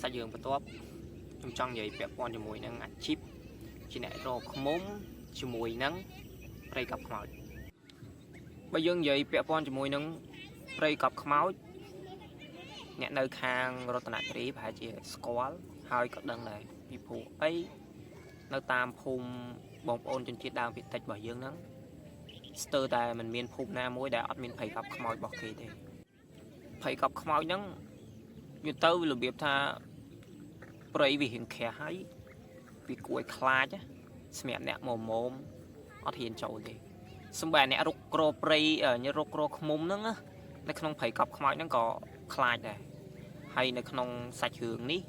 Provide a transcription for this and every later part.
សាច់រឿងបន្ទាប់ខ្ញុំចង់និយាយពាក់ព័ន្ធជាមួយនឹងអាជីពជាអ្នករកឃ្មុំជាមួយនឹងព្រៃកប់ខ្មោចបើយើងនិយាយពាក់ព័ន្ធជាមួយនឹងព្រៃកប់ខ្មោចអ្នកនៅខាងរតនគិរីប្រហែលជាស្គាល់ហើយក៏ដឹងដែរពីព្រោះអីនៅតាមភូមិបងប្អូនជនជាតិដើមភាគតិចរបស់យើងហ្នឹងស្ទើរតែមិនមានភូមិណាមួយដែលអត់មានព្រៃកប់ខ្មោចរបស់គេទេព្រៃកប់ខ្មោចហ្នឹងយល់ទៅរបៀបថាព្រៃវារៀងក្រាស់ហើយវាគួរឲ្យខ្លាចសម្រាប់អ្នកមុំអត់ហ៊ានចូលទេសំបែអ្នករុកក្រព្រៃអ្នករុកក្រឃ្មុំហ្នឹងនៅក្នុងព្រៃកប់ខ្មោចហ្នឹងក៏ខ្លាចដែរហើយនៅក្នុងសាច់រឿងនេះ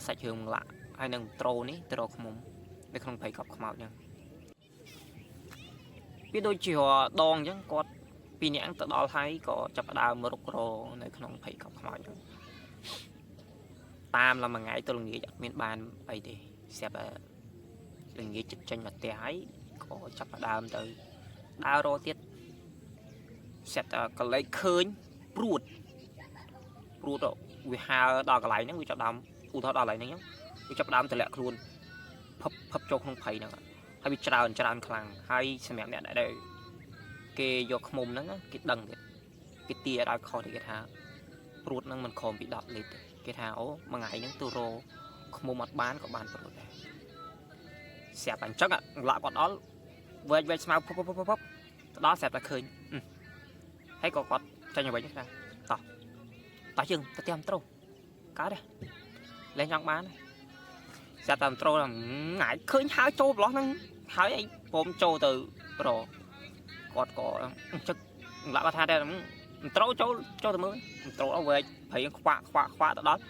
សាច់រឿងម្លាក់ហើយនឹងត្រូនេះទៅរកឃ្មុំនៅក្នុងព្រៃកប់ខ្មោចហ្នឹងវាដូចជាដងអញ្ចឹងគាត់ពីរនាក់ទៅដល់ហើយក៏ចាប់ផ្ដើមរុករនៅក្នុងព្រៃកប់ខ្មោចហ្នឹងតាមឡើងមួយថ្ងៃទៅល្ងាចអត់មានបានអីទេស្រាប់តែល្ងាចចិត្តចេញមកផ្ទះហើយក៏ចាប់ផ្ដើមទៅដើររទៀតស្រាប់តែកលេចឃើញព្រួតវាហើដល់កន្លែងហ្នឹងវាចាប់ដើមឧទាហរណ៍ដល់កន្លែងហ្នឹងវាចាប់ដើមតម្លាក់ខ្លួនផឹបចូលក្នុងព្រៃហ្នឹងហើយវាច្រើនខ្លាំងហើយសម្រាប់អ្នកដែលគេយកឃ្មុំហ្នឹងគេដឹងទៀតគេទាឲ្យខុសទេគេថាព្រួតហ្នឹងមិនខំពី10លីត្រទេគេថាអូមួយថ្ងៃហ្នឹងទៅរកឃ្មុំអត់បានក៏បានព្រួតដែរស្រាប់តែអញ្ចឹងឡាក់គាត់ដល់វែកស្មៅផឹបទៅដល់ស្រាប់តែឃើញហើយក៏គាត់ចាញ់ទៅវិញថាតោះយើងទៅតាមត្រូកើតទេលែងចង់បានស្រាប់តែត្រូងាយឃើញហើយចូលប្រឡោះហ្នឹងហើយអីព្រមចូលទៅរកគាត់ក៏ចឹកឡាក់គាត់ថាតែត្រូចូលទៅមើលត្រូអស់វែកព្រៃខ្វាក់ទៅដល់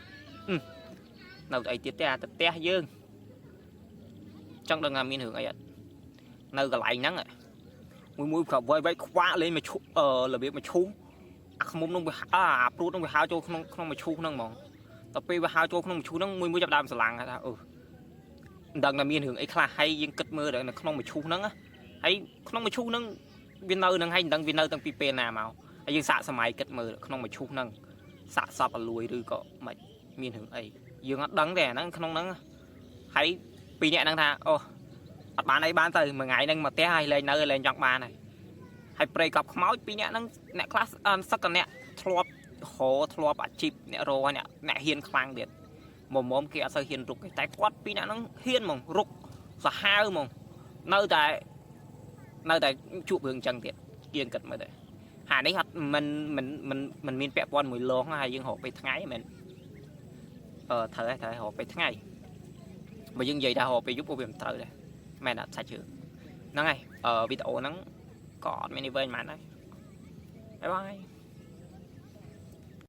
នៅអីទៀតទេអាទៅផ្ទះយើងចង់ដឹងថាមានរឿងអីអត់នៅកន្លែងហ្នឹងមួយក៏វែកខ្វាក់លេងមកឈូរបៀបមកឈូអាឃ្មុំនោះវាអាព្រួតនោះវាហើចូលក្នុងមកឈូហ្នឹងហ្មងដល់ពេលវាហើចូលក្នុងមកឈូហ្នឹងមួយចាប់ដើមស្រឡាំងថាមិនដឹងថាមានរឿងអីខ្លះហើយយើងគិតមើលនៅក្នុងមកឈូហ្នឹងហើយក្នុងមកឈូហ្នឹងវានៅហ្នឹងហើយមិនដឹងវានៅតាំងពីពេលណាមកហើយយើងសាកសម័យគិតមើលក្នុងមកឈូហ្នឹងសាកសពអលួយឬក៏មិនមានរឿងអីយើងអត់ដឹងទេអាហ្នឹងក្នុងហ្នឹងហើយពីរនាក់ហ្នឹងថាអូអត់បានអីបានទៅមួយថ្ងៃហ្នឹងមកផ្ទះហើយលែងចង់បានហើយព្រៃកប់ខ្មោចពីរនាក់ហ្នឹងអ្នកខ្លះសឹកអ្នកធ្លាប់អាជីពអ្នករអ្នកហ៊ានខ្លាំងទៀតមុំគេអត់សូវហ៊ានរុកទេតែគាត់ពីរនាក់ហ្នឹងហ៊ានហ្មងរុកសាហាវហ្មងនៅតែជួបរឿងអញ្ចឹងទៀតយើងគិតមើលទៅហានេះអត់មិនមានពាក់ព័ន្ធមួយលងហើយយើងរកពេលថ្ងៃមែនត្រូវរកពេលថ្ងៃបើយើងនិយាយថារកពេលយប់វាមិនត្រូវដែរមែនអត់សាច់ជឿហ្នឹងហើយវីដេអូហ្នឹងក៏អត់មានអីវែងប៉ុន្មានដែរបាយ